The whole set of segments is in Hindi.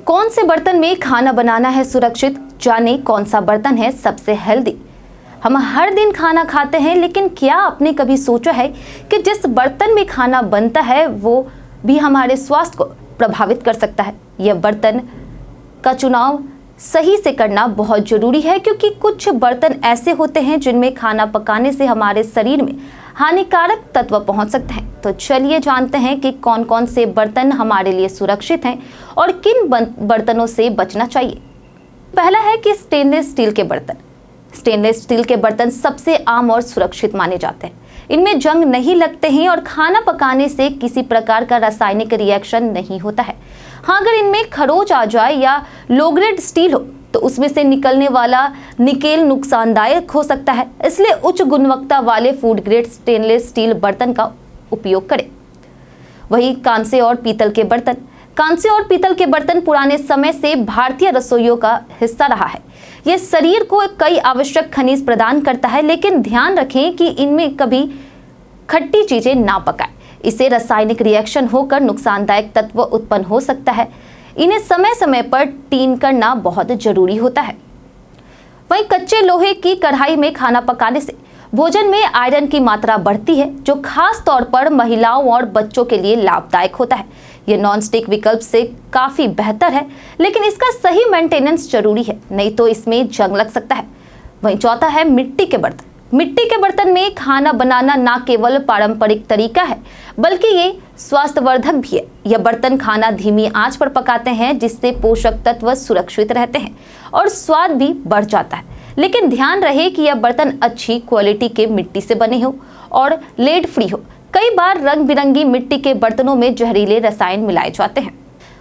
कौन से बर्तन में खाना बनाना है सुरक्षित, जाने कौन सा बर्तन है सबसे हेल्दी। हम हर दिन खाना खाते हैं, लेकिन क्या आपने कभी सोचा है कि जिस बर्तन में खाना बनता है वो भी हमारे स्वास्थ्य को प्रभावित कर सकता है। यह बर्तन का चुनाव सही से करना बहुत जरूरी है, क्योंकि कुछ बर्तन ऐसे होते हैं जिनमें खाना पकाने से हमारे शरीर में हानिकारक तत्व पहुंच सकते हैं। तो चलिए जानते हैं कि कौन कौन से बर्तन हमारे लिए सुरक्षित हैं और किन बर्तनों से बचना चाहिए। पहला है कि स्टेनलेस स्टील के बर्तन। स्टेनलेस स्टील के बर्तन सबसे आम और सुरक्षित माने जाते हैं। इनमें जंग नहीं लगते हैं और खाना पकाने से किसी प्रकार का रासायनिक रिएक्शन नहीं होता है। हाँ, अगर इनमें खरोच आ जाए या लो ग्रेड स्टील हो तो उसमें से निकलने वाला निकेल नुकसानदायक हो सकता है। इसलिए उच्च गुणवत्ता वाले फूड ग्रेड स्टेनलेस स्टील बर्तन का उपयोग करें। वहीं कांसे और पीतल के बर्तन। कांसे और पीतल के बर्तन पुराने समय से भारतीय रसोइयों का हिस्सा रहा है। यह शरीर को कई आवश्यक खनिज प्रदान करता है, लेकिन ध्यान रखें कि इनमें कभी खट्टी चीजें ना पकाएं। इससे रासायनिक रिएक्शन होकर नुकसानदायक तत्व उत्पन्न हो सकता है। इन्हें समय समय पर क्लीन करना बहुत जरूरी होता है। वहीं कच्चे लोहे की कढ़ाई में खाना पकाने से भोजन में आयरन की मात्रा बढ़ती है, जो खास तौर पर महिलाओं और बच्चों के लिए लाभदायक होता है। यह नॉन स्टिक विकल्प से काफी बेहतर है, लेकिन इसका सही मेंटेनेंस जरूरी है, नहीं तो इसमें जंग लग सकता है। वहीं चौथा है मिट्टी के बर्तन। मिट्टी के बर्तन में खाना बनाना न केवल पारंपरिक तरीका है, बल्कि ये स्वास्थ्यवर्धक भी है। यह बर्तन खाना धीमी आंच पर पकाते हैं, जिससे पोषक तत्व सुरक्षित रहते हैं और स्वाद भी बढ़ जाता है। लेकिन ध्यान रहे कि यह बर्तन अच्छी क्वालिटी के मिट्टी से बने हो और लेड फ्री हो। कई बार रंग बिरंगी मिट्टी के बर्तनों में जहरीले रसायन मिलाए जाते हैं।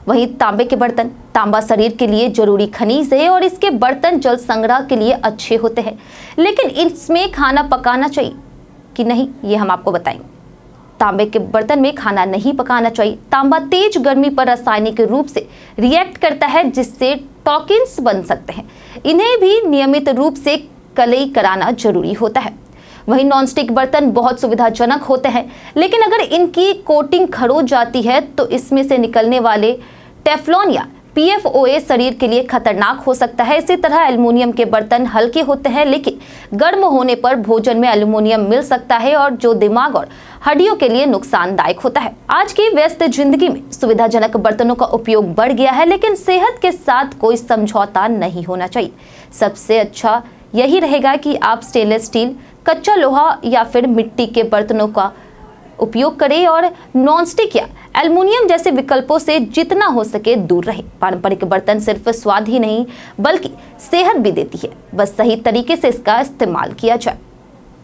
वहीं तांबे के बर्तन। तांबा शरीर के लिए जरूरी खनिज है और इसके बर्तन जल संग्रह के लिए अच्छे होते हैं, लेकिन इसमें खाना पकाना चाहिए कि नहीं, ये हम आपको बताएंगे। तांबे के बर्तन में खाना नहीं पकाना चाहिए। तांबा तेज गर्मी पर रासायनिक रूप से रिएक्ट करता है, जिससे टॉक्सिन्स बन सकते हैं। इन्हें भी नियमित रूप से कलई कराना जरूरी होता है। वहीं नॉनस्टिक बर्तन बहुत सुविधाजनक होते हैं, लेकिन अगर इनकी कोटिंग खरोच जाती है तो इसमें से निकलने वाले टेफ्लॉन या PFOA शरीर के लिए खतरनाक हो सकता है। इसी तरह एल्युमिनियम के बर्तन हल्के होते हैं, लेकिन गर्म होने पर भोजन में एल्युमिनियम मिल सकता है और जो दिमाग और हड्डियों के लिए नुकसानदायक होता है। आज की व्यस्त जिंदगी में सुविधाजनक बर्तनों का उपयोग बढ़ गया है, लेकिन सेहत के साथ कोई समझौता नहीं होना चाहिए। सबसे अच्छा यही रहेगा कि आप स्टेनलेस स्टील, कच्चा लोहा या फिर मिट्टी के बर्तनों का उपयोग करें और नॉनस्टिक या एल्युमिनियम जैसे विकल्पों से जितना हो सके दूर रहें। पारंपरिक बर्तन सिर्फ स्वाद ही नहीं बल्कि सेहत भी देती है, बस सही तरीके से इसका इस्तेमाल किया जाए।